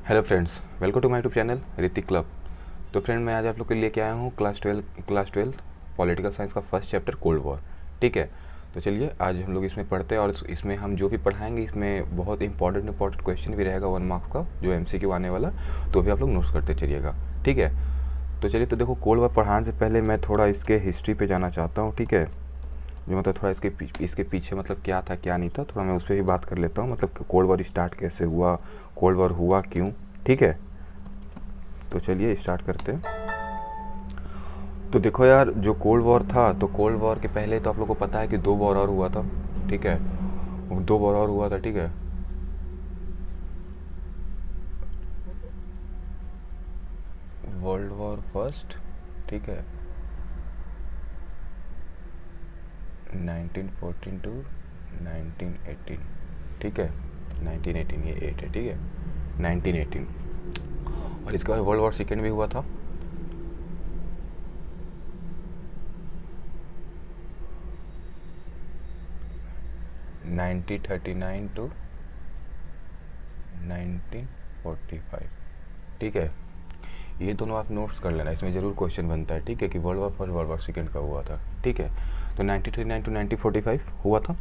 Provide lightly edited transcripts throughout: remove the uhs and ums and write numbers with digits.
Hello friends, welcome to my YouTube channel Hrithik club. तो friend, मैं आज आप लोग के लिए लेके आया हूँ क्लास ट्वेल्थ पॉलिटिकल साइंस का फर्स्ट चैप्टर कोल्ड वॉर। ठीक है, तो चलिए आज हम लोग इसमें पढ़ते हैं और इसमें हम जो भी पढ़ाएंगे इसमें बहुत इंपॉर्टेंट क्वेश्चन भी रहेगा 1 मार्क्स का, जो MCQ आने वाला, तो भी आप लोग नोट्स करते चलिएगा। ठीक है, तो चलिए, तो देखो कोल्ड वॉर पढ़ाने से पहले मैं थोड़ा इसके हिस्ट्री पे जाना चाहता हूँ। ठीक है, जो मतलब थोड़ा इसके पीछे मतलब क्या था क्या नहीं था, थोड़ा मैं उस पर भी बात कर लेता हूँ। मतलब कोल्ड वॉर स्टार्ट कैसे हुआ, कोल्ड वॉर हुआ क्यों। ठीक है, तो चलिए स्टार्ट करते हैं। तो देखो यार, जो कोल्ड वॉर था, तो कोल्ड वॉर के पहले तो आप लोगों को पता है कि 2 वॉर और हुआ था। ठीक है, 2 वॉर और हुआ था। ठीक है, वर्ल्ड वॉर फर्स्ट, ठीक है, 1914 टू 1918। ठीक है, 1918, ये 8 है। ठीक है, 1918। और इसके बाद वर्ल्ड वॉर सेकेंड भी हुआ था। Nineteen 39 to 1945। ठीक है, ये दोनों आप नोट्स कर लेना, इसमें ज़रूर क्वेश्चन बनता है। ठीक है, कि world war first world war second का हुआ था। ठीक है, तो 1939 टू 1945 हुआ था।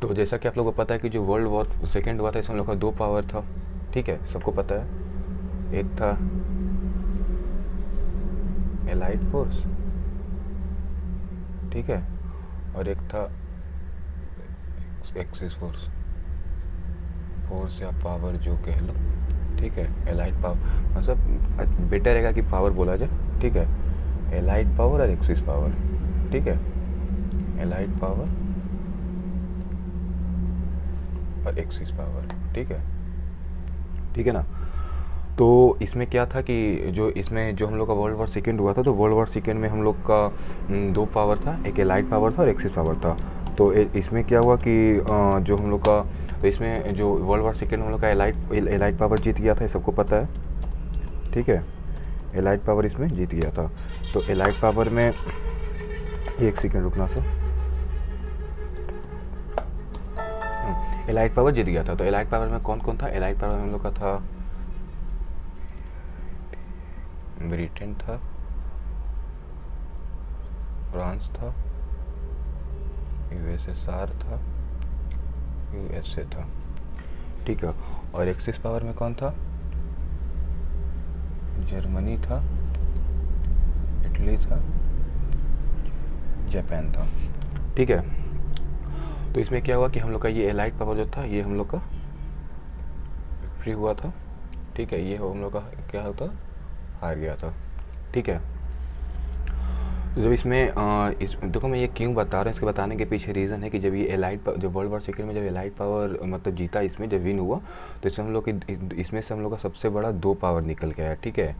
तो जैसा कि आप लोगों को पता है कि जो वर्ल्ड वॉर सेकेंड हुआ था, इसमें हम लोग का 2 पावर था। ठीक है, सबको पता है। एक था एलाइड फोर्स, ठीक है, और एक था एक्सिस फोर्स, फोर्स या पावर जो कह लो। ठीक है, एलाइड पावर मतलब बेटर रहेगा कि पावर बोला जाए। ठीक है, एलाइड पावर और एक्सिस पावर। ठीक है, एलाइड पावर और एक्सिस पावर। ठीक है, ठीक है ना। तो इसमें क्या था कि जो इसमें जो हम लोग का वर्ल्ड वॉर सेकेंड हुआ था, तो वर्ल्ड वॉर सेकेंड में हम लोग का 2 पावर था, एक एलाइड पावर था और एक्सिस पावर था। तो इसमें क्या हुआ कि जो हम लोग का, तो इसमें जो वर्ल्ड वॉर सेकेंड में हम लोग का एलाइड पावर जीत गया था, ये सबको पता है। ठीक है, एलाइड पावर इसमें जीत गया था। तो एलाइड पावर में, एक सेकेंड रुकना सर, एलाइड पावर जीत गया था। तो एलाइड पावर में कौन कौन था? एलाइड पावर में हम लोग का था ब्रिटेन था, फ्रांस था, USSR था, USA था। ठीक है, और एक्सिस पावर में कौन था? जर्मनी था, इटली था, जापान था। ठीक है, तो इसमें क्या हुआ कि हम लोग का ये एलाइड पावर जो था, ये हम लोग का फ्री हुआ था। ठीक है, ये हम लोग का क्या होता, हार गया था। ठीक है, तो जब इसमें देखो मैं ये क्यों बता रहा हूँ, इसके बताने के पीछे रीज़न है कि जब ये जब वर्ल्ड वॉर सेकेंड में जब एलाइड पावर मतलब जीता, इसमें जब विन हुआ, तो इसमें हम लोग इसमें से हम लोग का सबसे बड़ा 2 पावर निकल के आया। ठीक है,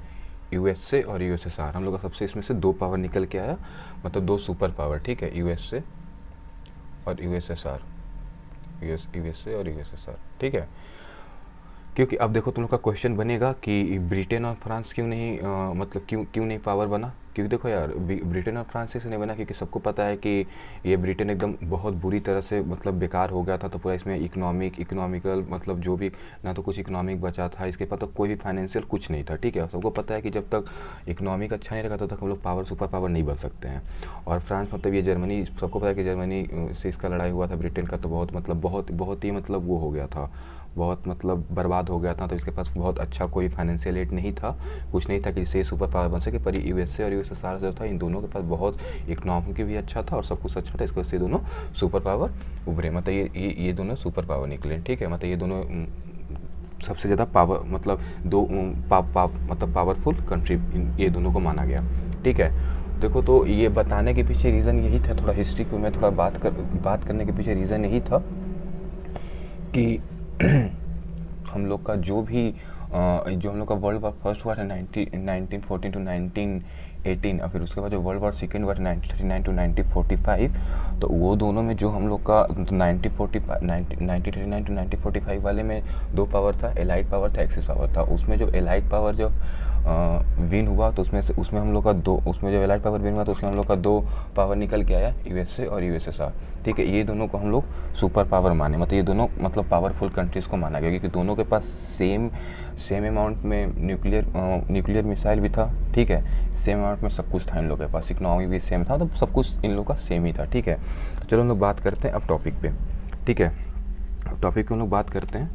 USA और USSR, हम लोग का सबसे इसमें से 2 पावर निकल के आया, मतलब 2 सुपर पावर। ठीक है, USA और USSR, USA और USSR। ठीक है, क्योंकि अब देखो तुम लोग का क्वेश्चन बनेगा कि ब्रिटेन और फ्रांस क्यों नहीं मतलब क्यों नहीं पावर बना। क्योंकि देखो यार, ब्रिटेन और फ्रांस से नहीं बना क्योंकि सबको पता है कि ये ब्रिटेन एकदम बहुत बुरी तरह से मतलब बेकार हो गया था। तो पूरा इसमें इकोनॉमिकल मतलब जो भी, ना तो कुछ इकोनॉमिक बचा था इसके पास, तो कोई भी फाइनेंशियल कुछ नहीं था। ठीक है, सबको पता है कि जब तक इकोनॉमिक अच्छा नहीं रहेगा तब तक हम लोग सुपर पावर नहीं बन सकते हैं। और फ्रांस मतलब ये जर्मनी, सबको पता है कि जर्मनी से इसका लड़ाई हुआ था ब्रिटेन का, तो बहुत ही मतलब वो हो गया था, बहुत मतलब बर्बाद हो गया था। तो इसके पास बहुत अच्छा कोई फाइनेंशियल एड नहीं था, कुछ नहीं था कि इससे सुपर पावर बन सके। पर USA और USSR जो था, इन दोनों के पास बहुत इकोनॉमिक भी अच्छा था और सब कुछ अच्छा था, इसको से दोनों सुपर पावर उभरे, मतलब ये दोनों सुपर पावर निकले। ठीक है, मतलब ये दोनों सबसे ज़्यादा पावर मतलब मतलब पावरफुल कंट्री ये दोनों को माना गया। ठीक है, देखो तो ये बताने के पीछे रीज़न यही था, थोड़ा हिस्ट्री को मैं थोड़ा बात करने के पीछे रीज़न यही था कि हम लोग का जो हम लोग का वर्ल्ड वॉर फर्स्ट हुआ था 1914 टू 1918, और फिर उसके बाद जो वर्ल्ड वॉर सेकेंड हुआ था 1939 टू 1945, तो वो दोनों में जो हम लोग का 1939 टू 1945 वाले में 2 पावर था, एलाइड पावर था, एक्सिस पावर था। उसमें जो एलाइड पावर जो विन हुआ तो उसमें हम लोग का दो, उसमें जब एलाइड पावर विन हुआ तो उसमें हम लोग का दो पावर निकल के आया, यूएसए और यूएसएसआर। ठीक है, ये दोनों को हम लोग सुपर पावर माने, मतलब ये दोनों मतलब पावरफुल कंट्रीज़ को माना गया, क्योंकि दोनों के पास सेम अमाउंट में न्यूक्लियर मिसाइल भी था। ठीक है, सेम अमाउंट में सब कुछ था इन लोगों के पास, इकोनॉमी भी सेम था, तो सब कुछ इन लोग का सेम ही था। ठीक है, तो चलो हम लोग बात करते हैं अब टॉपिक पे। ठीक है, टॉपिक पे हम लोग बात करते हैं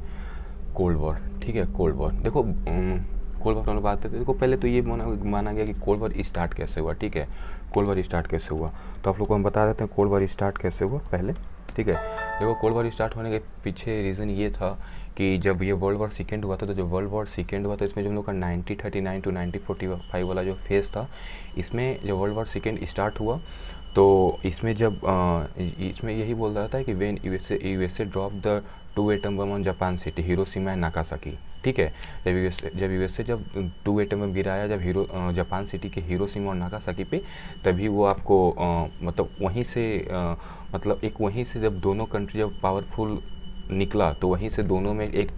कोल्ड वॉर। ठीक है, कोल्ड वॉर, देखो कोल्ड वॉर हम लोग बात करते हैं। देखो पहले तो ये माना गया कि कोल्ड वॉर स्टार्ट कैसे हुआ। ठीक है, कोल्ड वॉर स्टार्ट कैसे हुआ, तो आप लोग को हम बता देते हैं कोल्ड वॉर स्टार्ट कैसे हुआ पहले। ठीक है, देखो कोल्ड वॉर स्टार्ट होने के पीछे रीज़न ये था कि जब ये वर्ल्ड वॉर सेकेंड हुआ था, तो जब वर्ल्ड वॉर सेकेंड हुआ था इसमें जो हम लोग का 1939 टू 1945 वाला जो फेज़ था, इसमें जब वर्ल्ड वॉर सेकेंड स्टार्ट हुआ तो इसमें इसमें यही बोल रहा था कि when USA drop the 2 atom bomb on Japan city Hiroshima and Nagasaki. ठीक है, जब यूएसए 2 एटम बम गिराया जब जापान सिटी के हिरोशिमा और नागासाकी पे, तभी वो आपको मतलब वहीं से जब दोनों कंट्री जब पावरफुल निकला, तो वहीं से दोनों में एक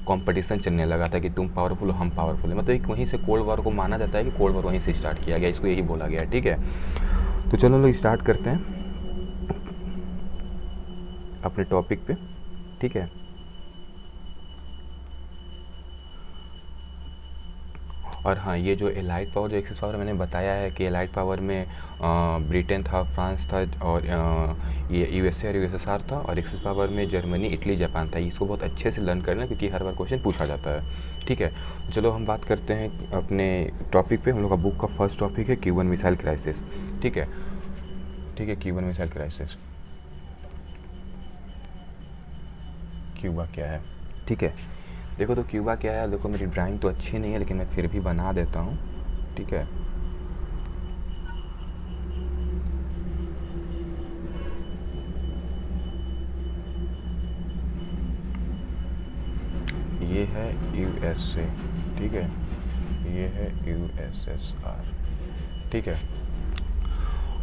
कंपटीशन चलने लगा था कि तुम पावरफुल हो हम पावरफुल है, मतलब एक वहीं से कोल्ड वॉर को माना जाता है कि कोल्ड वॉर वहीं से स्टार्ट किया गया, इसको यही बोला गया है। ठीक है, तो चलो हम लोग स्टार्ट करते हैं अपने टॉपिक पे। ठीक है, और हाँ, ये जो एलाइड पावर जो एक्सिस पावर मैंने बताया है कि एलाइड पावर में ब्रिटेन था, फ्रांस था, और ये यूएसए और यूएसएसआर था, और एक्सिस पावर में जर्मनी, इटली, जापान था। इसको बहुत अच्छे से लर्न करना, क्योंकि हर बार क्वेश्चन पूछा जाता है। ठीक है, चलो हम बात करते हैं अपने टॉपिक पे। हम लोग का बुक का फर्स्ट टॉपिक है क्यूबन मिसाइल क्राइसिस। ठीक है, क्यूबन मिसाइल क्राइसिस, क्यूबा क्या है। ठीक है, देखो तो क्यूबा क्या है, देखो मेरी ड्राइंग तो अच्छी नहीं है लेकिन मैं फिर भी बना देता हूँ। ठीक है, ये है यूएसए, ठीक है, ये है यूएसएसआर। ठीक है,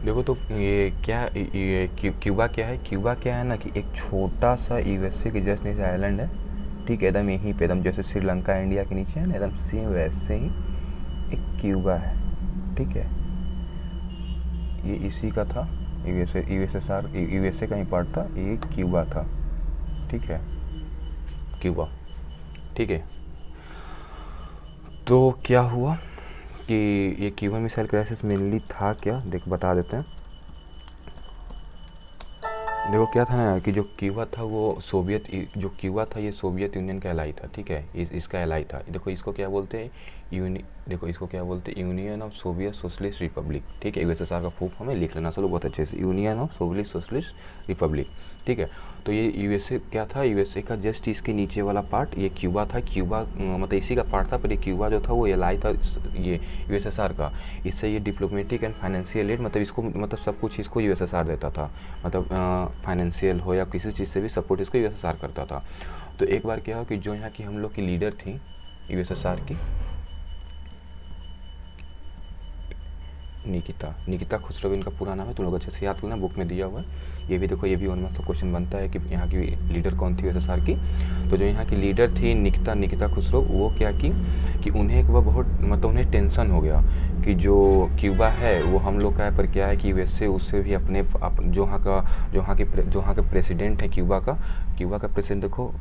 देखो तो ये क्यूबा क्या है। क्यूबा क्या है ना कि एक छोटा सा यूएसए के जस्ट नीचे आइलैंड है। ठीक है, एकदम यहीं पे, एकदम जैसे श्रीलंका इंडिया के नीचे है ना, एकदम सेम वैसे ही एक क्यूबा है। ठीक है, ये इसी का था, यूएसए का ही पार्ट था, ये क्यूबा था। ठीक है, क्यूबा। ठीक है, तो क्या हुआ कि ये क्यूबन मिसाइल क्राइसिस मेनली था क्या, बता देते हैं। देखो क्या था ना कि जो क्यूबा था वो क्यूबा था ये सोवियत यूनियन का एलाई था। ठीक है, इसका एलाई था। देखो इसको क्या बोलते हैं, union of Soviet socialist Republic. ठीक है, यूएसएसआर का फुल फॉर्म है, लिख लेना चलो बहुत अच्छे से, union of Soviet socialist Republic. ठीक है, तो ये यूएसए क्या था, यूएसए का जस्ट इसके नीचे वाला पार्ट ये क्यूबा था। क्यूबा मतलब इसी का पार्ट था, पर ये क्यूबा जो था वो एलाई था ये यूएसएसआर का। इससे ये डिप्लोमेटिक एंड फाइनेंशियल एड, मतलब सब कुछ इसको यूएसएसआर देता था, मतलब फाइनेंशियल हो या किसी चीज़ से भी सपोर्ट इसको यूएसएसआर करता था। तो एक बार क्या हो कि जो यहाँ की हम लोग की लीडर थी यूएसएसआर की, निकिता खुसरो इनका पूरा नाम है, तुम लोग अच्छे से याद करना, बुक में दिया हुआ है। ये भी देखो, ये भी ऑलमोस्ट क्वेश्चन बनता है कि यहाँ की लीडर कौन थी यूएसएसआर की। तो जो यहाँ की लीडर थी निकिता खुसरो, वो क्या की कि उन्हें उन्हें टेंशन हो गया कि जो क्यूबा है वो हम लोग का है, पर क्या है कि यूएसए उससे भी अपने जो यहाँ के प्रेसिडेंट है क्यूबा का प्रेसिडेंट देखो,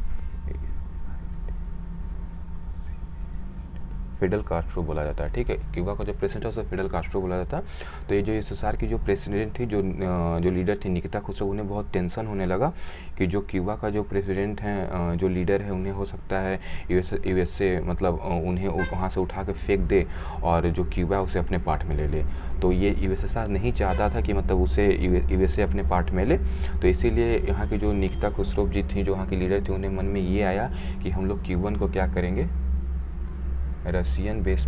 फिडेल कास्ट्रो बोला जाता है। ठीक है, क्यूबा का जो प्रेसिडेंट है उसे फिडेल कास्ट्रो बोला जाता है। तो ये जो यूएसएसआर की जो प्रेसिडेंट थी, जो लीडर थी निकिता खुसरो, उन्हें बहुत टेंशन होने लगा कि जो क्यूबा का जो प्रेसिडेंट है, जो लीडर है, उन्हें हो सकता है यूएसए मतलब उन्हें वहाँ से उठा के फेंक दे और जो क्यूबा है उसे अपने पार्ट में ले ले। तो ये यूएसएसआर नहीं चाहता था कि मतलब उसे यूएसए अपने पार्ट में ले। तो इसीलिए यहाँ की जो निकिता खुसरो जी थी, जो वहाँ की लीडर थी, उन्हें मन में ये आया कि हम लोग क्यूबन को क्या करेंगे, रशियन बेस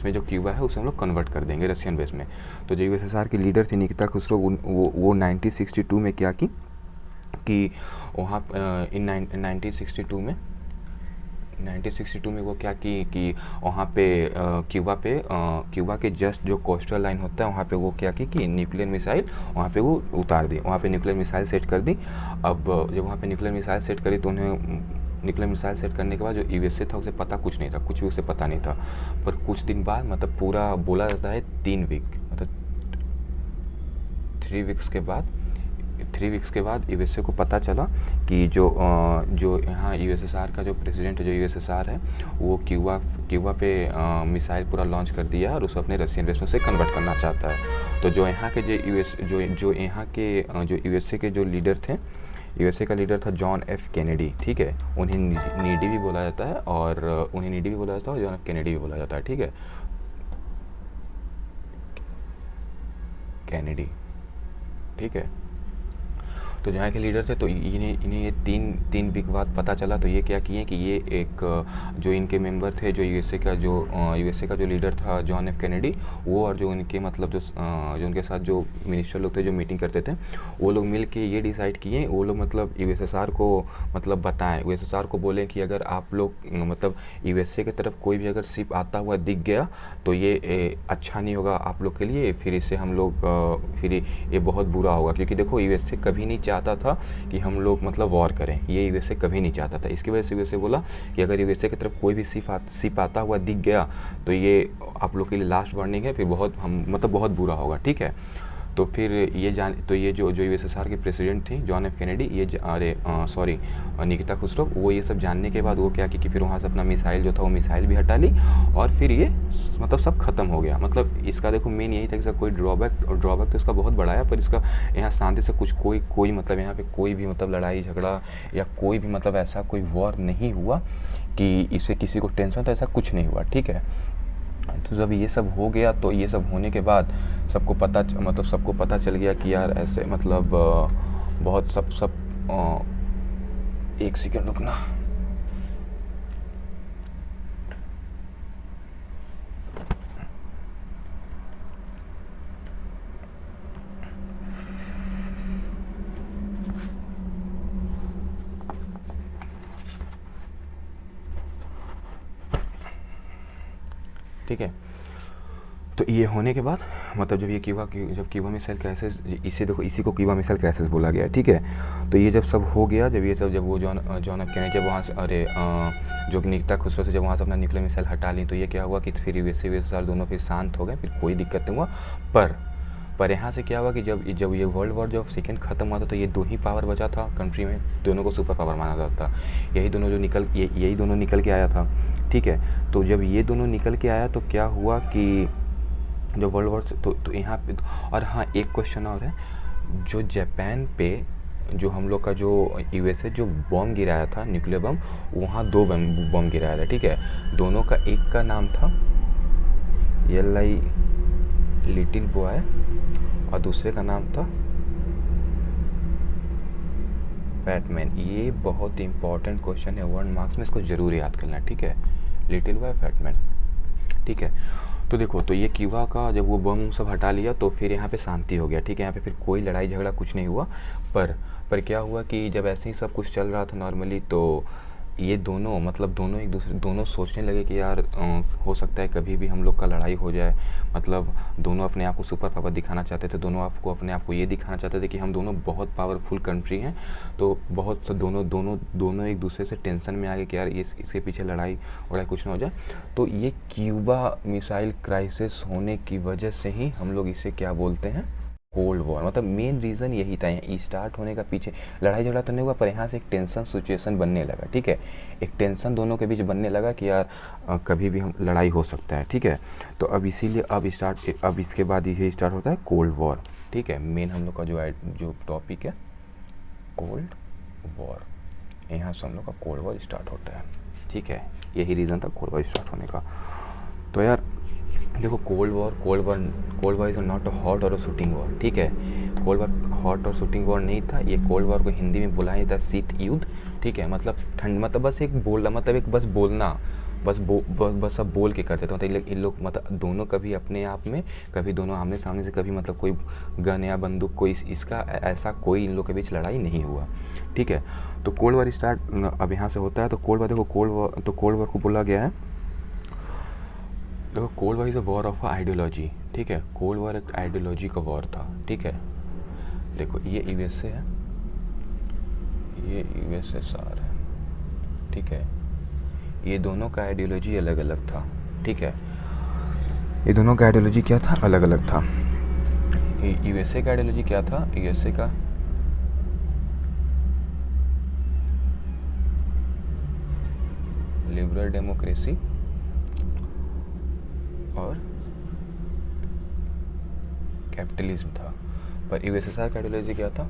में जो क्यूबा है उसे हम लोग कन्वर्ट कर देंगे रशियन बेस में। तो जो यूएसएसआर की लीडर थी निकिता खुसरो, वो 1962 में क्या की कि वहाँ इन 1962 में वो क्या कि वहाँ पे क्यूबा के जस्ट जो कोस्टल लाइन होता है वहाँ पे वो क्या कि न्यूक्लियर मिसाइल वहाँ पे वो उतार दी, वहाँ पे न्यूक्लियर मिसाइल सेट कर दी। अब जब वहाँ पे न्यूक्लियर मिसाइल सेट करी तो उन्हें न्यूक्लियर मिसाइल सेट करने के बाद जो यूएसए था उसे पता कुछ नहीं था, कुछ भी उसे पता नहीं था। पर कुछ दिन बाद मतलब पूरा बोला जाता है 3 वीक मतलब 3 वीक्स के बाद यूएसए को पता चला कि जो यहाँ यूएसएसआर का जो प्रेसिडेंट है, जो यूएसएसआर है, वो क्यूबा पे मिसाइल पूरा लॉन्च कर दिया और उसे अपने रशियन बेस में से कन्वर्ट करना चाहता है। तो जो यहाँ के जो यहाँ के जो यूएसए के जो लीडर थे, यूएसए का लीडर था जॉन एफ कैनेडी, ठीक है। उन्हें नीडी भी बोला जाता है और जॉन एफ कैनेडी भी बोला जाता है, ठीक है, कैनेडी, ठीक है। तो जहाँ के लीडर थे, तो इन्हें ये तीन वीक बाद पता चला। तो ये क्या किए कि ये एक जो इनके मेंबर थे, जो यूएसए का जो लीडर था जॉन एफ कैनेडी, वो और जो उनके मतलब जो उनके साथ जो मिनिस्टर लोग थे जो मीटिंग करते थे, वो लोग मिल के ये डिसाइड किए, वो लोग मतलब यूएसएसआर को मतलब बताएं, यूएसएसआर को बोलें कि अगर आप लोग मतलब यूएसए की तरफ कोई भी अगर शिप आता हुआ दिख गया तो ये अच्छा नहीं होगा आप लोग के लिए, फिर इससे हम लोग फिर ये बहुत बुरा होगा। क्योंकि देखो यूएसए कभी नहीं चाहता था कि हम लोग मतलब वॉर करें, ये यूएसए कभी नहीं चाहता था। इसकी वजह से यूएसए बोला कि अगर यूएसए की तरफ कोई भी शिप आता हुआ दिख गया तो ये आप लोग के लिए लास्ट वार्निंग है, फिर बहुत बुरा होगा, ठीक है। तो फिर ये जो यूएसएसआर के प्रेसिडेंट थी John F Kennedy, Nikita Khusro, वो ये सब जानने के बाद वो क्या कि फिर वहाँ से अपना मिसाइल जो था वो मिसाइल भी हटा ली और फिर ये मतलब सब खत्म हो गया। मतलब इसका देखो मेन यही था कि इसका कोई ड्रॉबैक तो इसका बहुत बड़ा है, पर इसका यहाँ शांति से कुछ कोई मतलब यहाँ पे कोई भी मतलब लड़ाई झगड़ा या कोई भी मतलब ऐसा कोई वॉर नहीं हुआ कि इससे किसी को टेंशन, तो ऐसा कुछ नहीं हुआ, ठीक है। तो जब ये सब हो गया, तो ये सब होने के बाद सबको पता चल गया कि यार ऐसे मतलब बहुत एक सेकंड रुकना। ठीक है, तो ये होने के बाद मतलब जब क्यूबा मिसाइल क्राइसिस, इसी को क्यूबा मिसाइल क्राइसिस बोला गया, ठीक है। तो ये जब सब हो गया, जब वो जॉन एफ कैनेडी जब वहाँ से जो निकिता खुसरो से जब वहाँ से अपना न्यूक्लियर मिसाइल हटा ली, तो ये क्या हुआ कि फिर यूएसए दोनों फिर शांत हो गए, फिर कोई दिक्कत नहीं हुआ। पर यहाँ से क्या हुआ कि जब ये वर्ल्ड वॉर जब सेकेंड ख़त्म हुआ था, तो ये 2 ही पावर बचा था कंट्री में, दोनों को सुपर पावर माना जाता था। यही दोनों निकल के आया था, ठीक है। तो जब ये दोनों निकल के आया तो क्या हुआ कि जो वर्ल्ड वॉर से तो यहाँ पे, और हाँ एक क्वेश्चन और है, जो जापान पे जो हम लोग का जो यूएसए जो बॉम्ब गिराया था, न्यूक्लियर बम, वहाँ 2 बम गिराया था, ठीक है। दोनों का एक का नाम था लिटिल बॉय और दूसरे का नाम था फैटमैन। ये बहुत इंपॉर्टेंट क्वेश्चन है, 1 मार्क्स में इसको जरूर याद करना, ठीक है, लिटिल बॉय फैटमैन, ठीक है। तो देखो, तो ये क्यूबा का जब वो बम सब हटा लिया तो फिर यहाँ पे शांति हो गया, ठीक है। यहाँ पे फिर कोई लड़ाई झगड़ा कुछ नहीं हुआ। पर क्या हुआ कि जब ऐसे ही सब कुछ चल रहा था नॉर्मली, तो ये दोनों सोचने लगे कि यार हो सकता है कभी भी हम लोग का लड़ाई हो जाए। मतलब दोनों अपने आप को सुपर पावर दिखाना चाहते थे, दोनों अपने आप को ये दिखाना चाहते थे कि हम दोनों बहुत पावरफुल कंट्री हैं। तो दोनों एक दूसरे से टेंशन में आ गए कि यार इसके पीछे लड़ाई कुछ ना हो जाए। तो ये क्यूबा मिसाइल क्राइसिस होने की वजह से ही हम लोग इसे क्या बोलते हैं, कोल्ड वॉर। मतलब मेन रीज़न यही था, स्टार्ट होने का पीछे लड़ाई झगड़ा तो नहीं हुआ, पर यहाँ से एक टेंशन सिचुएशन बनने लगा, ठीक है। एक टेंशन दोनों के बीच बनने लगा कि यार कभी भी हम लड़ाई हो सकता है, ठीक है। तो अब इसीलिए अब इसके बाद ये स्टार्ट होता है कोल्ड वॉर, ठीक है। मेन हम लोग का जो टॉपिक है कोल्ड वॉर, यहाँ से हम लोग का कोल्ड वॉर स्टार्ट होता है, ठीक है। यही रीज़न था कोल्ड वॉर स्टार्ट होने का। तो यार देखो, cold war is not a hot और अ शूटिंग वॉर, ठीक है। कोल्ड वॉर हॉट और शूटिंग वॉर नहीं था। ये कोल्ड वॉर को हिंदी में बुलाया था शीत युद्ध, ठीक है। मतलब ठंड, मतलब बस एक बोलना, मतलब एक बस बोलना, बस सब बोल के करते थे। मतलब इन लोग मतलब दोनों कभी अपने आप में, कभी दोनों आमने सामने से, कभी मतलब कोई गन या बंदूक, कोई इसका ऐसा कोई इन लोग के बीच लड़ाई नहीं हुआ, ठीक है। तो कोल्ड वॉर स्टार्ट अब यहाँ से होता है। तो कोल्ड वॉर, देखो कोल्ड वॉर को बोला गया है, देखो cold war is a war of ideology, ठीक है। कोल्ड वॉर एक आइडियोलॉजी का वॉर था, ठीक है। देखो ये यूएसए है, ये यूएसएसआर है, ठीक है, ये दोनों का आइडियोलॉजी अलग अलग था। ठीक है, ये दोनों का आइडियोलॉजी क्या था, अलग अलग था। यूएसए का आइडियोलॉजी क्या था, यूएसए का लिबरल डेमोक्रेसी और कैपिटलिज्म था। पर यूएसएसआर का आइडियोलॉजी क्या था,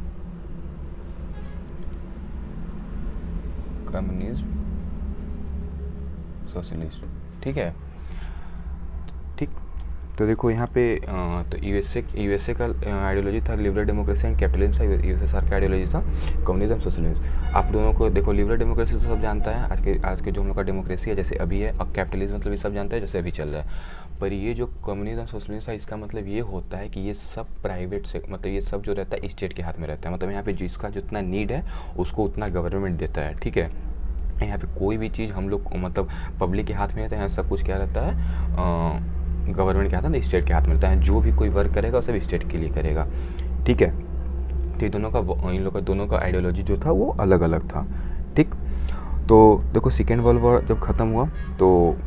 कम्युनिज्म, सोशलिस्ट। ठीक है, ठीक। तो देखो यहाँ पे तो यूएसए का आइडियोलॉजी था लिबरल डेमोक्रेसी एंड कैपिटलिज्म था, यूएसएसआर का आइडियोलॉजी था कम्युनिज्म सोशलिज्म। आप दोनों को देखो, लिबरल डेमोक्रेसी तो सब जानता है, आज के जो हम लोग का डेमोक्रेसी है जैसे अभी है, और कैपिटलिज्म मतलब ये सब जानता है जैसे अभी चल रहा है। पर ये जो कम्युनिज्म सोशलिज्म है, इसका मतलब ये होता है कि ये सब प्राइवेट से, मतलब ये सब जो रहता है स्टेट के हाथ में रहता है। मतलब यहाँ पे जिसका जितना नीड है उसको उतना गवर्नमेंट देता है। ठीक है, यहाँ पे कोई भी चीज़ हम लोग मतलब पब्लिक के हाथ में रहता है, यहाँ सब कुछ क्या रहता है, गवर्नमेंट के हाथ में, स्टेट के हाथ में रहता है। जो भी कोई वर्क करेगा वो सब स्टेट के लिए करेगा। ठीक है, तो इन लोग का दोनों का आइडियोलॉजी जो था वो अलग अलग था। ठीक, तो देखो सेकेंड वर्ल्ड वॉर जब ख़त्म हुआ तो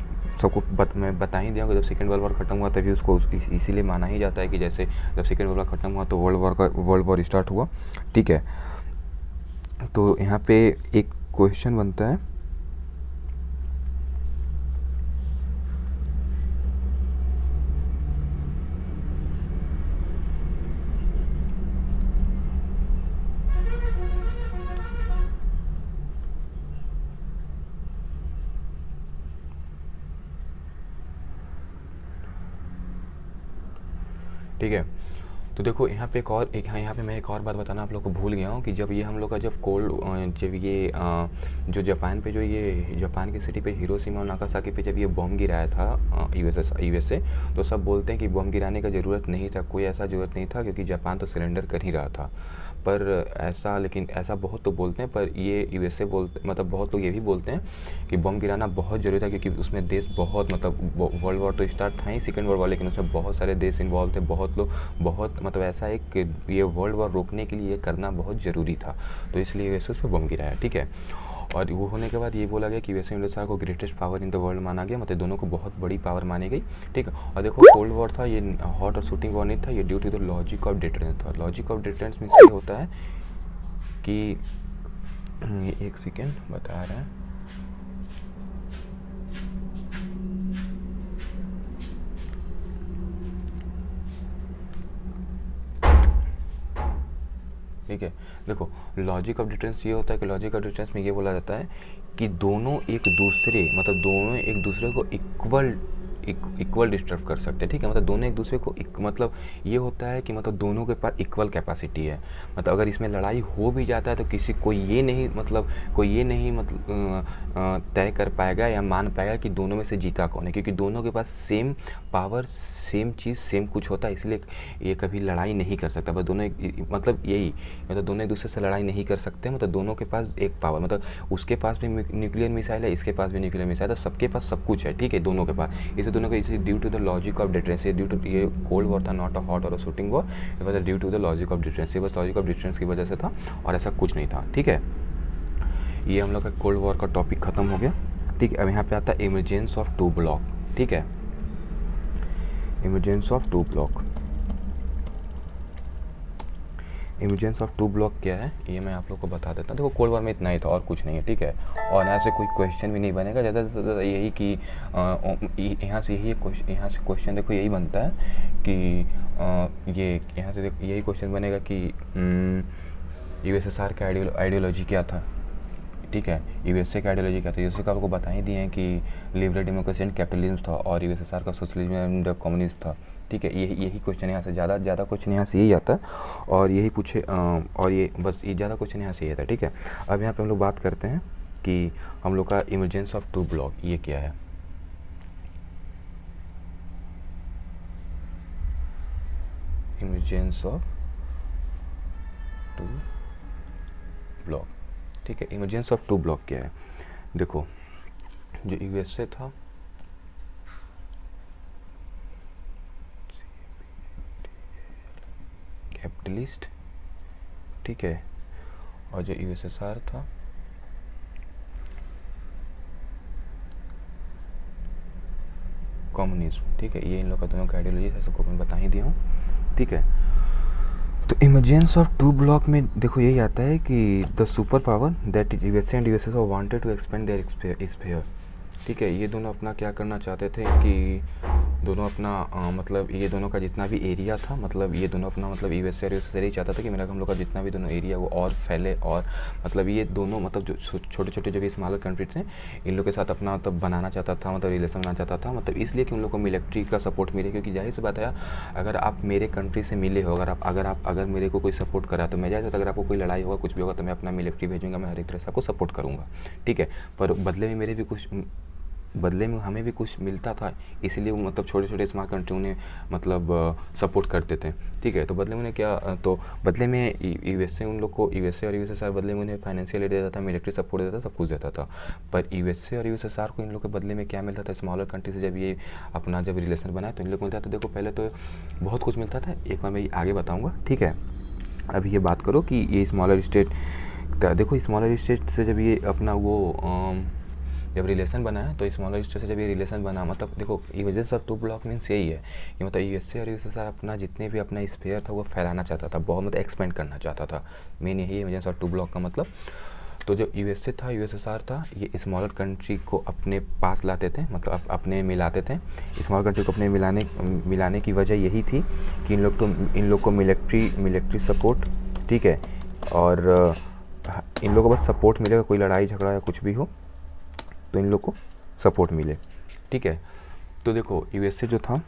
सबको मैं बता ही दिया कि जब सेकेंड वर्ल्ड वॉर ख़त्म हुआ तभी उसको इसीलिए माना ही जाता है कि जैसे जब सेकेंड वर्ल्ड वॉर ख़त्म हुआ तो वर्ल्ड वॉर स्टार्ट हुआ। ठीक है, तो यहाँ पे एक क्वेश्चन बनता है, ठीक है। तो देखो यहाँ पे यहाँ पे मैं एक और बात बताना आप लोग को भूल गया हूँ कि जब ये हम लोग का जब ये जो जापान पे, जो ये जापान की सिटी पे हिरोशिमा और नागासाकी पे जब ये बॉम्ब गिराया था यूएसए, तो सब बोलते हैं कि बॉम्ब गिराने का ज़रूरत नहीं था, कोई ऐसा ज़रूरत नहीं था क्योंकि जापान तो सरेंडर कर ही रहा था। पर लेकिन ऐसा बहुत तो बोलते हैं, पर ये यूएसए मतलब बहुत लोग ये भी बोलते हैं कि बम गिराना बहुत ज़रूरी था क्योंकि उसमें देश बहुत, मतलब वर्ल्ड वॉर तो स्टार्ट था ही, सेकेंड वर्ल्ड वॉर, लेकिन उसमें बहुत सारे देश इन्वॉल्व थे, बहुत लोग, बहुत मतलब ऐसा है कि ये वर्ल्ड वॉर रोकने के लिए ये करना बहुत ज़रूरी था, तो इसलिए यूएसए उस पर बम गिराया। ठीक है, और वो होने के बाद ये बोला गया कि यूएसए इंडोनेशिया को greatest power in the world माना गया, मतलब दोनों को बहुत बड़ी पावर मानी गई। ठीक है, और देखो कोल्ड वॉर था, ये हॉट और शूटिंग वॉर नहीं था, ये due to the logic of deterrence था। लॉजिक ऑफ डिटरेंस मीन्स ये होता है कि एक सेकेंड बता रहे हैं, ठीक है। देखो लॉजिक ऑफ डिफरेंस ये होता है कि लॉजिक ऑफ डिफरेंस में ये बोला जाता है कि दोनों एक दूसरे को इक्वल डिस्टर्ब कर सकते हैं। ठीक है, मतलब दोनों एक दूसरे को मतलब ये होता है कि मतलब दोनों के पास इक्वल कैपेसिटी है। मतलब अगर इसमें लड़ाई हो भी जाता है तो कोई ये नहीं तय कर पाएगा या मान पाएगा कि दोनों में से जीता कौन है, क्योंकि दोनों के पास सेम पावर, सेम चीज़, सेम कुछ होता है, इसलिए ये कभी लड़ाई नहीं कर सकता। बस दोनों मतलब दोनों एक दूसरे से लड़ाई नहीं कर सकते। मतलब दोनों के पास एक पावर, मतलब उसके पास भी न्यूक्लियर मिसाइल है, इसके पास भी न्यूक्लियर मिसाइल है, सबके पास सब कुछ है। ठीक है, दोनों के पास, इसे दोनों को इसे due to the logic of difference, due to ये कोल्ड वॉर था, नॉट अ हॉट और शूटिंग वॉर, ये बस due to the logic of difference, ये बस लॉजिक ऑफ डिफरेंस की वजह से था और ऐसा कुछ नहीं था। ठीक है, ये हम लोग का कोल्ड वॉर का टॉपिक खत्म हो गया। ठीक है, अब यहाँ पे आता है इमरजेंस ऑफ टू ब्लॉक। ठीक है, emergence of two bloc, emergence of two bloc क्या है ये मैं आप लोग को बता देता हूँ। देखो कोल्ड वॉर में इतना ही था और कुछ नहीं है। ठीक है, और यहाँ से कोई क्वेश्चन भी नहीं बनेगा, ज़्यादा से ज़्यादा यही कि यहाँ से क्वेश्चन देखो यही बनता है कि ये यहाँ से देखो यही क्वेश्चन बनेगा कि यूएसएसआर का आइडियोलॉजी क्या था। ठीक है, यूएसए का आइडियोलॉजी क्या था, यूएसए का आपको बता ही दिए हैं कि लिबरल डेमोक्रेसी एंड कैपिटलिज्म था, और यूएसएसआर का सोशलिज्म एंड कम्युनिज्म था। ठीक है, यही क्वेश्चन यहाँ से ज़्यादा क्वेश्चन यहाँ से यही आता है, और यही पूछे और ये बस ये ज़्यादा क्वेश्चन यहाँ से यही आता है। ठीक है, अब यहाँ पे हम लोग बात करते हैं कि हम लोग का इमरजेंस ऑफ टू ब्लॉक ये क्या है। इमरजेंस ऑफ टू ब्लॉक, ठीक है, इमरजेंस ऑफ टू ब्लॉक क्या है। देखो जो यूएसए था, कैपिटलिस्ट, ठीक है, और जो यूएसएसआर था कम्युनिज्म, ठीक है। ये इन लोग का दोनों का आइडियोलॉजी है, सबको मैं बता ही दिया हूँ, ठीक है। तो इमरजेंस ऑफ टू ब्लॉक में देखो यही आता है कि the super power that is USA and USSR wanted to expand their sphere, ठीक है। ये दोनों अपना क्या करना चाहते थे कि दोनों अपना मतलब ये दोनों का जितना भी एरिया था, मतलब ये दोनों अपना मतलब यूएसए और यूएसएसआर यही चाहता था कि मेरा हम लोग का जितना भी दोनों एरिया वो और फैले, और मतलब ये दोनों मतलब जो छोटे छोटे जो भी स्मॉलर कंट्री थे इन लोग के साथ अपना मतलब बनाना चाहता था, मतलब रिलेशन बनाना चाहता था, मतलब इसलिए कि उन लोग को मिलिट्री का सपोर्ट मिले, क्योंकि जाहिर सी बात है अगर आप मेरे कंट्री से मिले हो, अगर मेरे को कोई सपोर्ट करा तो मैं जाहिर अगर आपको कोई लड़ाई होगा कुछ भी होगा तो मैं अपना मिलिट्री भेजूंगा, मैं हर एक तरह से आपको सपोर्ट करूँगा, ठीक है। पर बदले में हमें भी कुछ मिलता था, इसलिए वो मतलब छोटे छोटे स्मॉल कंट्री उन्हें मतलब सपोर्ट करते थे, ठीक है। तो बदले में उन्हें क्या, तो बदले में यूएसए उन लोग को, यूएसए और यूएसएसआर बदले में उन्हें फाइनेंशियल एड देता था, मिलिट्री सपोर्ट देता था, सब कुछ देता था। पर यूएसए और यूएसएसआर को इन लोग के बदले में क्या मिलता था, स्मॉलर कंट्री से जब ये अपना जब रिलेशन बनाए तो इन लोग को मिलता था, देखो पहले तो बहुत कुछ मिलता था, एक बार मैं आगे बताऊँगा, ठीक है। अभी ये बात करो कि ये स्मॉलर स्टेट, देखो स्मॉलर स्टेट से जब ये अपना वो जब रिलेशन बनाया तो स्मॉलर स्टेट से जब ये रिलेशन बना, मतलब देखो emergence of two bloc means यही है कि मतलब यूएसए और यूएसएसआर अपना जितने भी अपना स्फीयर था वो फैलाना चाहता था, बहुत मतलब एक्सपेंड करना चाहता था, मेन यही इमरजेंस ऑफ टू ब्लॉक का मतलब। तो जो यूएसए था, यूएसएसआर था, ये स्मॉलर कंट्री को अपने पास लाते थे, मतलब अपने मिलाते थे। स्मॉलर कंट्री को अपने मिलाने की वजह यही थी कि इन लोग को मिलिट्री सपोर्ट, ठीक है, और इन लोगों को बस सपोर्ट मिलेगा, कोई लड़ाई झगड़ा या कुछ भी हो तो इन लोग को सपोर्ट मिले, ठीक है। तो देखो यूएसए जो था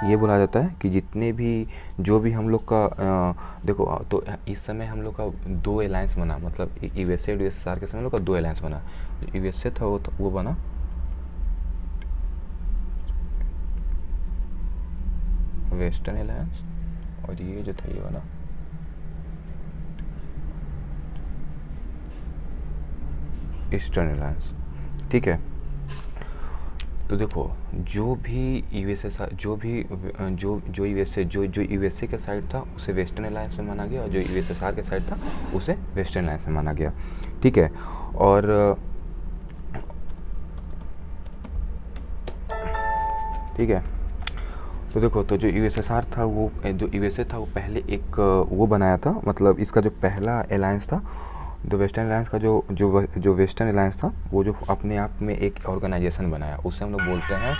ये बोला जाता है कि जितने भी जो भी हम लोग का देखो तो इस समय हम लोग का दो अलायंस बना, मतलब यूएसए और यूएसएसआर के समय हम लोग का दो अलायंस बना। यूएसए था वो बना वेस्टर्न अलायंस, और ये जो था ये बना ईस्टर्न अलायंस, ठीक है। तो देखो जो भी यूएसएसआर जो यूएसए के साइड था उसे वेस्टर्न अलायंस में माना गया, और जो यूएसएसआर के साइड था उसे वेस्टर्न अलायंस में माना गया, ठीक है। और ठीक है, तो देखो तो जो यूएसएसआर था वो, जो यूएसए था वो पहले एक वो बनाया था, मतलब इसका जो पहला अलायंस था, जो वेस्टर्न अलायंस का जो वेस्टर्न अलायंस था वो जो अपने आप में एक ऑर्गेनाइजेशन बनाया, उससे हम लोग बोलते हैं,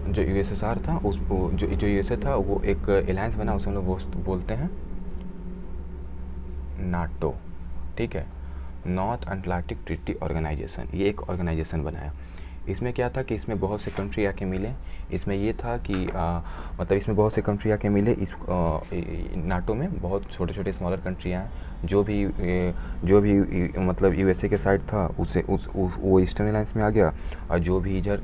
जो यूएसएसआर था जो यूएसए था वो एक अलायंस बना, उसे हम लोग बोलते हैं नाटो, ठीक है, नॉर्थ अटलांटिक ट्रीटी ऑर्गेनाइजेशन। ये एक ऑर्गेनाइजेशन बनाया। इसमें क्या था कि इसमें बहुत से कंट्री आके मिले, इसमें ये था कि मतलब इसमें बहुत से कंट्री आके मिले, इस नाटो में बहुत छोटे छोटे स्मॉलर कंट्री हैं, जो भी मतलब यूएसए के साइड था वो ईस्टर्न अलायंस में आ गया, और जो भी इधर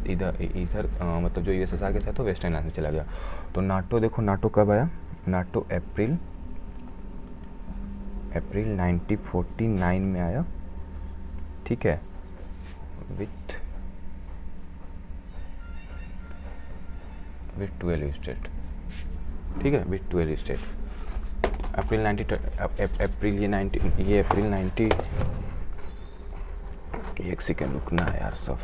मतलब जो यूएसएसआर के साथ था वेस्टर्न अलायंस में चला गया। तो नाटो देखो, नाटो कब आया, नाटो अप्रैल 1949 में आया, ठीक है, विथ 12 स्टेट, ठीक है, विथ 12 स्टेट। अप्रैल 90 एक सेकेंड रुकना है यार सब,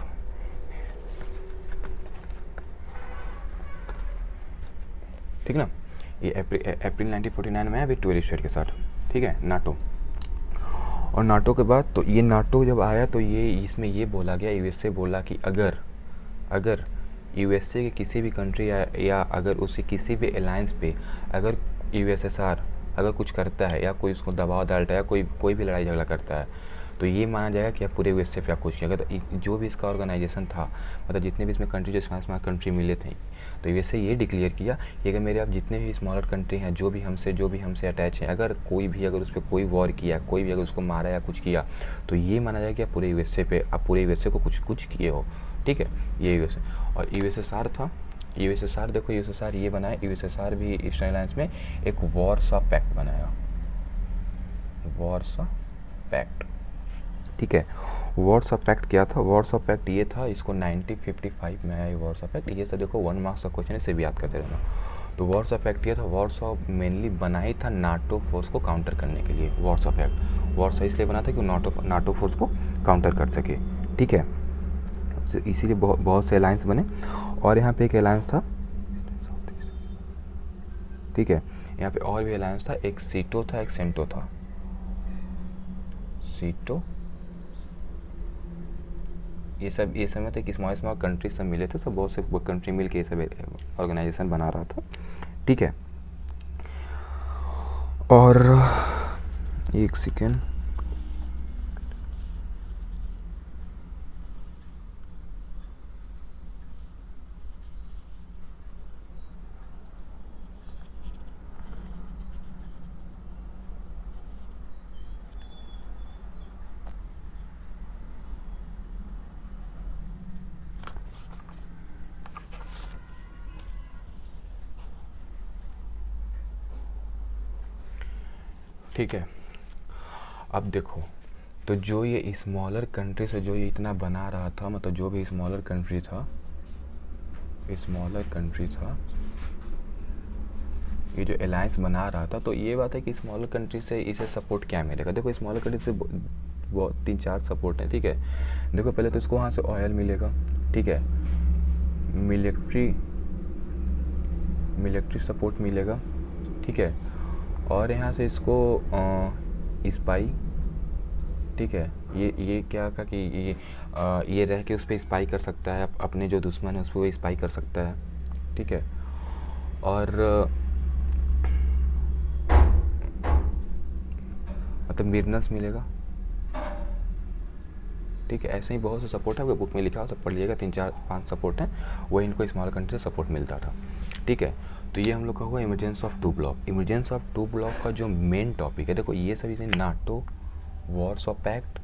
ठीक ना। ये अप्रैल 1949 में आया विथ 12 स्टेट के साथ, ठीक है, नाटो। और नाटो के बाद तो ये नाटो जब आया तो ये इसमें ये बोला गया, यूएसए बोला कि अगर यूएसए के किसी भी कंट्री या अगर उसे किसी भी अलायंस पे अगर यूएसएसआर अगर कुछ करता है या कोई उसको दबाव डालता है या कोई भी लड़ाई झगड़ा करता है तो ये माना जाएगा कि आप पूरे यूएसए पे आप कुछ किया। अगर जो भी इसका ऑर्गेनाइजेशन था, मतलब जितने भी इसमें कंट्री जो स्मॉल कंट्री मिले थे, तो यूएसए ये डिक्लेयर किया कि अगर मेरे आप जितने भी स्मॉलर कंट्री हैं जो भी हमसे अटैच हैं, अगर कोई भी अगर उस पर कोई वॉर किया, कोई भी अगर उसको मारा या कुछ किया, तो ये माना जाएगा कि आप पूरे यूएसए को कुछ किए हो, ठीक है। ये यूएसए और यूएसएसआर था। यूएसएसआर देखो, यूएसएसआर ये बनाया, यूएसएसआर भी ईस्टर्न अलायंस में एक वॉरसॉ पैक्ट बनाया, वॉरसॉ पैक्ट, ठीक है। वॉरसॉ पैक्ट क्या था, वॉरसॉ पैक्ट ये था, इसको 1955 में आया वॉरसॉ पैक्ट। ये तो देखो 1 मार्क्स का क्वेश्चन है, इसे भी याद करते रहना। तो वॉरसॉ पैक्ट ये था, वॉरसॉ मेनली बना ही था नाटो फोर्स को काउंटर करने के लिए। वॉरसॉ पैक्ट वॉरसॉ इसलिए बना था कि नाटो फोर्स को काउंटर कर सके, ठीक है। तो इसीलिए बहुत बहुत से अलायंस बने। और यहाँ पे एक अलायंस था, ठीक है, यहाँ पे और भी अलायंस था, एक सीटो था, एक सेंटो था। सीटो, ये सब मतलब कि स्मॉल स्मॉल कंट्री सब मिले थे, सब बहुत से कंट्री मिल के ये सब ऑर्गेनाइजेशन बना रहा था, ठीक है। और एक सेकेंड, ठीक है। अब देखो, तो जो ये स्मॉलर कंट्री से जो ये इतना बना रहा था, मतलब जो भी स्मॉलर कंट्री था, ये जो अलायंस बना रहा था, तो ये बात है कि स्मॉलर कंट्री से इसे सपोर्ट क्या मिलेगा। देखो स्मॉलर कंट्री से बहुत 3-4 सपोर्ट है, ठीक है। देखो पहले तो इसको वहाँ से ऑयल मिलेगा, ठीक है, मिलिट्री सपोर्ट मिलेगा, ठीक है। और यहाँ से इसको स्पाई, ठीक है, ये क्या का कि ये रह के उस पर स्पाई कर सकता है, अपने जो दुश्मन है उस पर वो स्पाई कर सकता है, ठीक है। और मतलब मिर्नस मिलेगा, ठीक है। ऐसे ही बहुत से सपोर्ट है, वो बुक में लिखा हो, सब पढ़ लीजिएगा, 3-4-5 सपोर्ट हैं, वही इनको स्मॉल कंट्री से सपोर्ट मिलता था, ठीक है। तो ये हम लोग का हुआ emergence of two bloc. Emergence of two bloc का जो मेन टॉपिक है, देखो ये सभी NATO, Warsaw pact,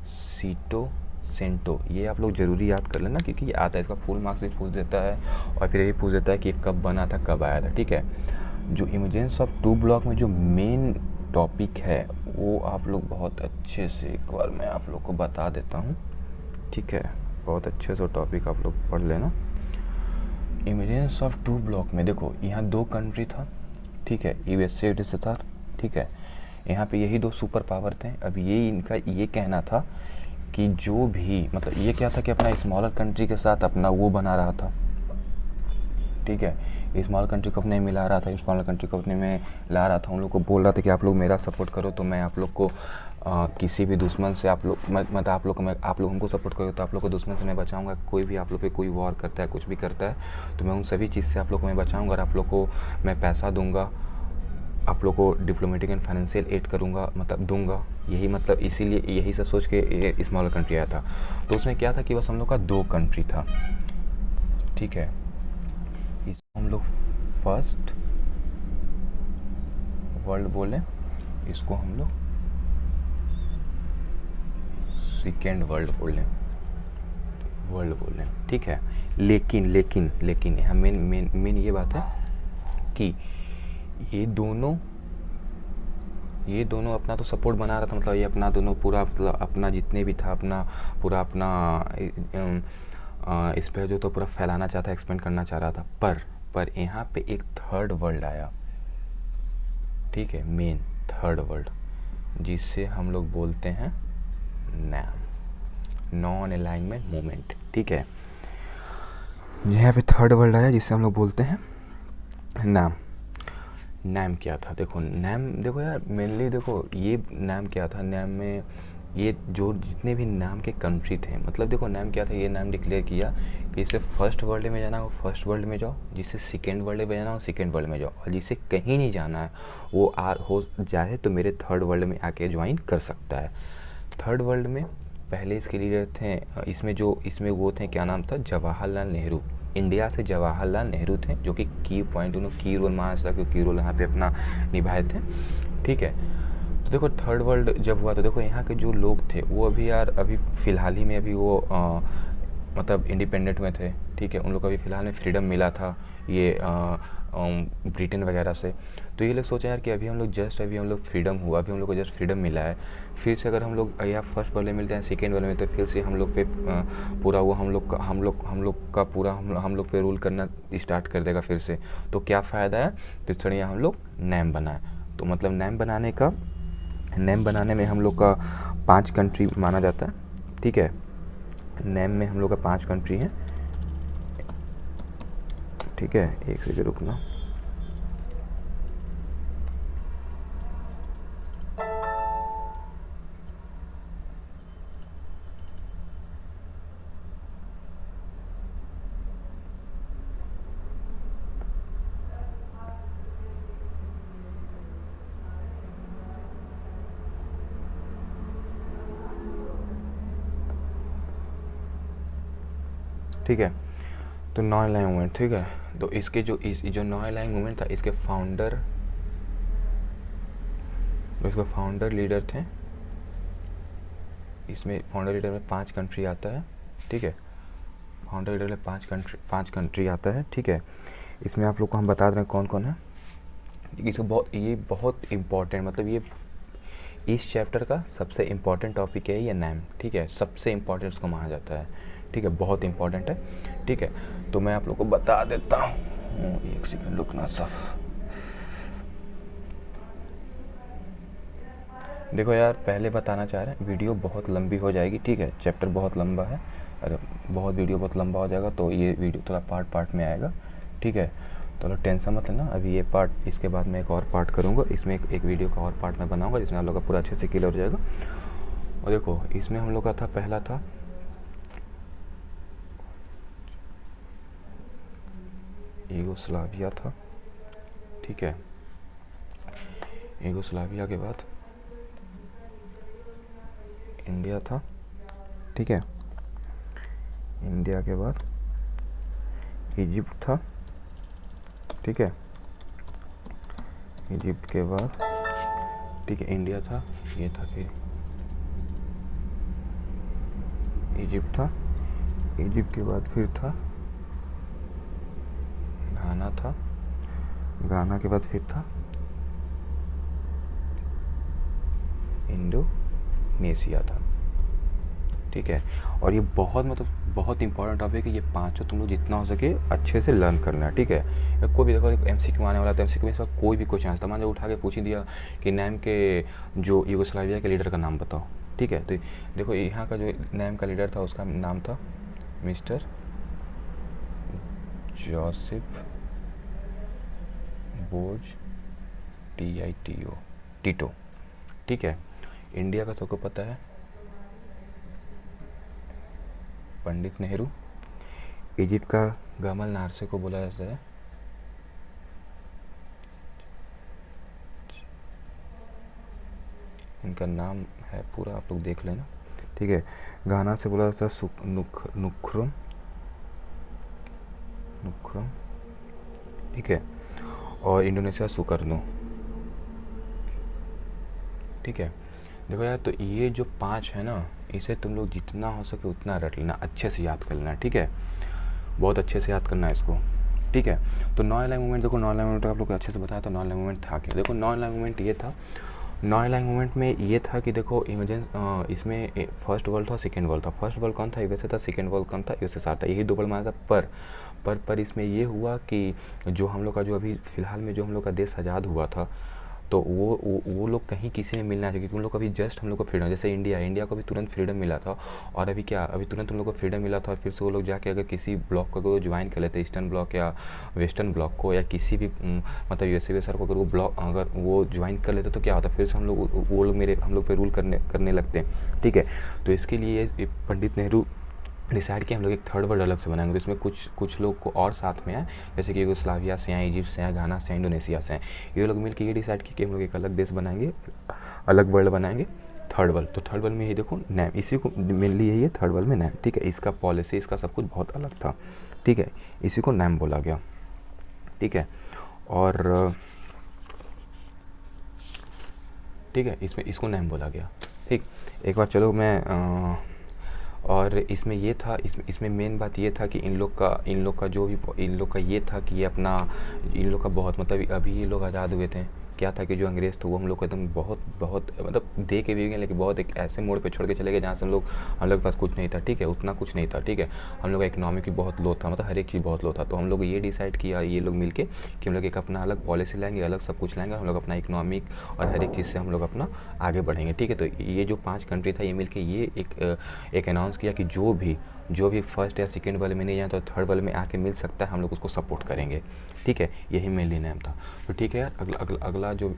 SEATO, CENTO, ये आप लोग ज़रूरी याद कर लेना, क्योंकि ये आता है, इसका फुल मार्क्स भी पूछ देता है और फिर ये भी पूछ देता है कि कब बना था, कब आया था, ठीक है। जो इमरजेंस ऑफ टू ब्लॉक में जो मेन टॉपिक है वो आप लोग बहुत अच्छे से, एक बार मैं आप लोग को बता देता हूँ, ठीक है, बहुत अच्छे से टॉपिक आप लोग पढ़ लेना। इमरजेंस ऑफ टू ब्लॉक में देखो यहाँ 2 कंट्री था, ठीक है, यूएसए था, ठीक है। यहाँ पे यही 2 सुपर पावर थे। अब ये इनका ये कहना था कि जो भी, मतलब ये क्या था कि अपना स्मॉलर कंट्री के साथ अपना वो बना रहा था, ठीक है, स्मॉल कंट्री को अपने मिला रहा था, स्मॉलर कंट्री को अपने में ला रहा था। उन लोग को बोल रहा था कि आप लोग मेरा सपोर्ट करो तो मैं आप लोग को किसी भी दुश्मन से, आप लोग मतलब आप लोग हमको सपोर्ट करो तो आप लोग को दुश्मन से मैं बचाऊंगा। कोई भी आप लोग पे कोई वॉर करता है, कुछ भी करता है, तो मैं उन सभी चीज़ से आप लोग को मैं बचाऊंगा और आप लोग को मैं पैसा दूंगा, आप लोग को डिप्लोमेटिक एंड फाइनेंशियल एड करूंगा, मतलब दूंगा। यही मतलब इसीलिए यही सब सोच के स्मॉलर कंट्री आया था। तो उसमें क्या था कि बस हम लोग का 2 कंट्री था, ठीक है। इसको हम लोग फर्स्ट वर्ल्ड बोले, इसको हम लोग सेकेंड वर्ल्ड बोले, ठीक है। लेकिन यहाँ मेन ये बात है कि ये दोनों अपना तो सपोर्ट बना रहा था, मतलब ये अपना दोनों पूरा, मतलब अपना जितने भी था अपना पूरा अपना इस पर जो तो पूरा फैलाना चाहता, एक्सपेंड करना चाह रहा था। पर यहाँ पे एक थर्ड वर्ल्ड आया, ठीक है, मेन थर्ड वर्ल्ड, जिससे हम लोग बोलते हैं नैम, नॉन अलाइनमेंट मूवमेंट, ठीक है। यहाँ पे थर्ड वर्ल्ड आया जिससे हम लोग बोलते हैं नैम क्या था, देखो नैम, देखो यार मेनली देखो ये नैम क्या था, नैम में ये जो जितने भी नाम के कंट्री थे, मतलब देखो नाम क्या था, ये नाम डिक्लेयर किया कि जिसे फर्स्ट वर्ल्ड में जाना हो फर्स्ट वर्ल्ड में जाओ, जिसे सेकेंड वर्ल्ड में जाना हो सेकेंड वर्ल्ड में जाओ, और जिसे कहीं नहीं जाना है वो हो जाए तो मेरे थर्ड वर्ल्ड में आके ज्वाइन कर सकता है। थर्ड वर्ल्ड में पहले इसके लीडर थे, इसमें वो थे, क्या नाम था, जवाहरलाल नेहरू। इंडिया से जवाहरलाल नेहरू थे, जो कि की पॉइंट उन्होंने की रोल माना था, क्योंकि रोल यहाँ पे अपना निभाए थे, ठीक है। तो देखो थर्ड वर्ल्ड जब हुआ तो देखो यहाँ के जो लोग थे वो अभी फ़िलहाल ही में अभी वो मतलब इंडिपेंडेंट हुए थे, ठीक है। उन लोग को अभी फ़िलहाल में फ्रीडम मिला था ये ब्रिटेन वगैरह से। तो ये लोग सोचा यार कि अभी हम लोग फ्रीडम हुआ, अभी हम लोग को जस्ट फ्रीडम मिला है, फिर से अगर हम लोग या फर्स्ट वर्ल्ड में मिलते हैं सेकेंड वर्ल्ड में, तो फिर से हम लोग पे पूरा वो हम लोग का पूरा हम लोग पे रूल करना स्टार्ट कर देगा फिर से। तो क्या फ़ायदा है, तो इसलिए हम लोग नैम बनाए। तो मतलब नैम बनाने में हम लोग का 5 कंट्री माना जाता है, ठीक है। नेम में हम लोग का 5 कंट्री हैं, ठीक है। एक सेकंड रुकना। ठीक है, तो नॉन अलाइंग मूवमेंट, ठीक है। तो इसके जो नॉन अलाइंग मूवमेंट था, इसके फाउंडर लीडर थे। इसमें फाउंडर लीडर में 5 कंट्री आता है, ठीक है। फाउंडर लीडर में 5 कंट्री आता है, ठीक है। इसमें आप लोग को हम बता रहे हैं कौन कौन है। ये बहुत इम्पोर्टेंट, मतलब ये इस चैप्टर का सबसे इम्पोर्टेंट टॉपिक है ये नेम, ठीक है। सबसे इम्पोर्टेंट उसको माना जाता है, ठीक है। बहुत इम्पोर्टेंट है, ठीक है। तो मैं आप लोग को बता देता हूँ, एक सेकंड रुकना सब। देखो यार, पहले बताना चाह रहे हैं, वीडियो बहुत लंबी हो जाएगी, ठीक है। चैप्टर बहुत लंबा है, अगर वीडियो बहुत लंबा हो जाएगा तो ये वीडियो थोड़ा पार्ट में आएगा, ठीक है। तो टेंशन मत लेना, अभी ये पार्ट, इसके बाद मैं एक और पार्ट करूँगा, इसमें एक वीडियो का और पार्ट मैं बनाऊँगा जिसमें आप लोग का पूरा अच्छे से क्लियर हो जाएगा। और देखो, इसमें हम लोग का था, पहला था यूगोस्लाविया था, ठीक है। यूगोस्लाविया के बाद इंडिया था, ठीक है। इंडिया के बाद इजिप्ट था, ठीक है। इजिप्ट के बाद, ठीक है, इंडिया था, ये था, फिर इजिप्ट था। इजिप्ट के बाद फिर था घाना था। घाना के बाद फिर था इंडोनेशिया था, ठीक है। और ये बहुत इंपॉर्टेंट टॉपिक है, ये पांचों तुम लोग जितना हो सके अच्छे से लर्न करना है, ठीक है। कोई भी देखो MCQ आने वाला था, MCQ में कोई भी क्वेश्चन आता, मान लो उठा के पूछ ही दिया कि नेम के जो यूगोस्लाविया के लीडर का नाम बताओ, ठीक है। तो देखो, यहाँ का जो नेम का लीडर था उसका नाम था मिस्टर जोसेफ बोर्ज टीटो, ठीक है। इंडिया का सबको पता है पंडित नेहरू। इजिप्ट का गमल नारसे को बोला जाता है, इनका नाम है पूरा, आप लोग देख लेना, ठीक है। घाना से बोला जाता है नुख्रम, ठीक है। और इंडोनेशिया सुकर्नो, ठीक है। देखो यार, तो ये जो 5 है ना, इसे तुम लोग जितना हो सके उतना रट लेना, अच्छे से याद कर लेना, ठीक है। बहुत अच्छे से याद करना है इसको, ठीक है। तो नॉन अलाइंग मूवमेंट, देखो नॉन अलाइंग मूवमेंट आप लोग को अच्छे से बताया, तो नॉन अलाइंग मूवमेंट था क्या। देखो, नॉन अलाइंग मूवमेंट ये था, नॉन अलाइंग मूवमेंट में ये था कि देखो, इसमें फर्स्ट वर्ल्ड था, सेकेंड वर्ल्ड था। फर्स्ट वर्ल्ड कौन था, यूएसए था। सेकेंड वर्ल्ड कौन था, यूएसएसआर था। यही 2 वर्ल्ड माना था। पर इसमें ये हुआ कि जो हम लोग का, जो अभी फ़िलहाल में जो हम लोग का देश आज़ाद हुआ था, तो वो लोग कहीं किसी ने मिलना चाहिए, क्योंकि उन लोग को अभी जस्ट हम लोग को फ्रीडम, जैसे इंडिया को भी तुरंत फ्रीडम मिला था, और अभी तुरंत उन लोग को फ्रीडम मिला था, और फिर से वो लोग जाके अगर किसी ब्लॉक को अगर ज्वाइन कर लेते, ईस्टर्न ब्लॉक या वेस्टर्न ब्लॉक को, या किसी भी मतलब यूएसएसआर को अगर वो ज्वाइन कर लेते, तो क्या होता, फिर से हम लोग पे रूल करने लगते हैं, ठीक है। तो इसके लिए पंडित नेहरू डिसाइड किया हम लोग एक थर्ड वर्ल्ड अलग से बनाएंगे। तो इसमें कुछ लोग को और साथ में आए, जैसे कि यूगोस्लाविया से हैं, इजिप्ट से हैं, घाना से हैं, इंडोनेशिया से हैं। ये लोग मिलकर ये डिसाइड किए कि हम लोग एक अलग देश बनाएंगे, अलग वर्ल्ड बनाएंगे, थर्ड वर्ल्ड। तो थर्ड वर्ल्ड में ये देखो नेम, इसी को मेनली है ये थर्ड वर्ल्ड में नेम, ठीक है। इसका पॉलिसी, इसका सब कुछ बहुत अलग था, ठीक है। इसी को नेम बोला गया, ठीक है। और ठीक है, इसको नेम बोला गया, ठीक। एक बार चलो मैं और इसमें ये था, इसमें मेन बात ये था कि इन लोग का ये था कि ये अपना, इन लोग का बहुत, मतलब अभी ये लोग आज़ाद हुए थे, क्या था कि जो अंग्रेज़ थे वो हम लोग को एकदम बहुत बहुत मतलब दे के भी गए, लेकिन बहुत एक ऐसे मोड़ पे छोड़ के चले गए जहाँ से हम लोग के पास कुछ नहीं था, ठीक है, उतना कुछ नहीं था, ठीक है। हम लोग का इकोनॉमी भी बहुत लो था, मतलब हर एक चीज़ बहुत लो था। तो हम लोग ये डिसाइड किया ये लोग मिल के कि हम लोग एक अपना अलग पॉलिसी लाएंगे, अलग सब कुछ लाएंगे, हम लोग अपना इकोनॉमिक और हर एक चीज़ से हम लोग अपना आगे बढ़ेंगे, ठीक है। तो ये जो 5 कंट्री था ये मिल के ये एक अनाउंस किया कि जो भी फर्स्ट या सेकेंड वाले में नहीं जाए तो थर्ड वाले में आके मिल सकता है, हम लोग उसको सपोर्ट करेंगे, ठीक है। यही मेनली नेम था। तो ठीक है यार,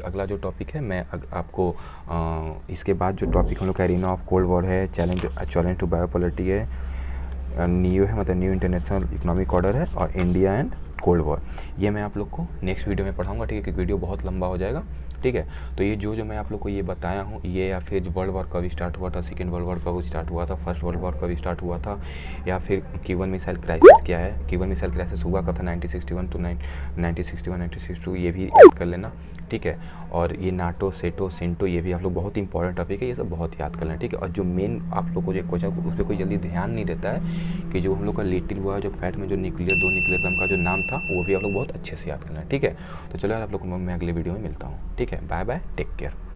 अगला जो टॉपिक है मैं आपको इसके बाद जो टॉपिक हम लोग का एरिना ऑफ कोल्ड वॉर है, चैलेंज टू बायोपॉलिटी है, न्यू है मतलब न्यू इंटरनेशनल इकोनॉमिक ऑर्डर है, और इंडिया एंड कोल्ड वॉर, ये मैं आप लोग को नेक्स्ट वीडियो में पढ़ाऊँगा, ठीक है, क्योंकि वीडियो बहुत लंबा हो जाएगा, ठीक है। तो ये जो मैं आप लोग को ये बताया हूँ ये, या फिर वर्ल्ड वॉर कब स्टार्ट हुआ था, सेकेंड वर्ल्ड वॉर कब स्टार्ट हुआ था, फर्स्ट वर्ल्ड वॉर कब स्टार्ट हुआ था, या फिर क्यूबन मिसाइल क्राइसिस क्या है, क्यूबन मिसाइल क्राइसिस हुआ कब था 1961 टू 1962, ये भी याद कर लेना, ठीक है। और ये नाटो, सेटो, सिंटो, ये भी आप लोग बहुत इंपॉर्टेंट टॉपिक है, ये सब बहुत याद कर लेना, ठीक है। और जो मेन आप लोग को जो क्वेश्चन उस पर कोई जल्दी ध्यान नहीं देता है कि जो हम लोग का लिटिल हुआ जो फैट में जो न्यूक्लियर 2 न्यूक्लियर बम का जो नाम था वो भी आप लोग बहुत अच्छे से याद कर लेना, ठीक है। तो चलो यार आप लोग को मैं अगले वीडियो में मिलता हूँ, ठीक है। Bye bye, take care.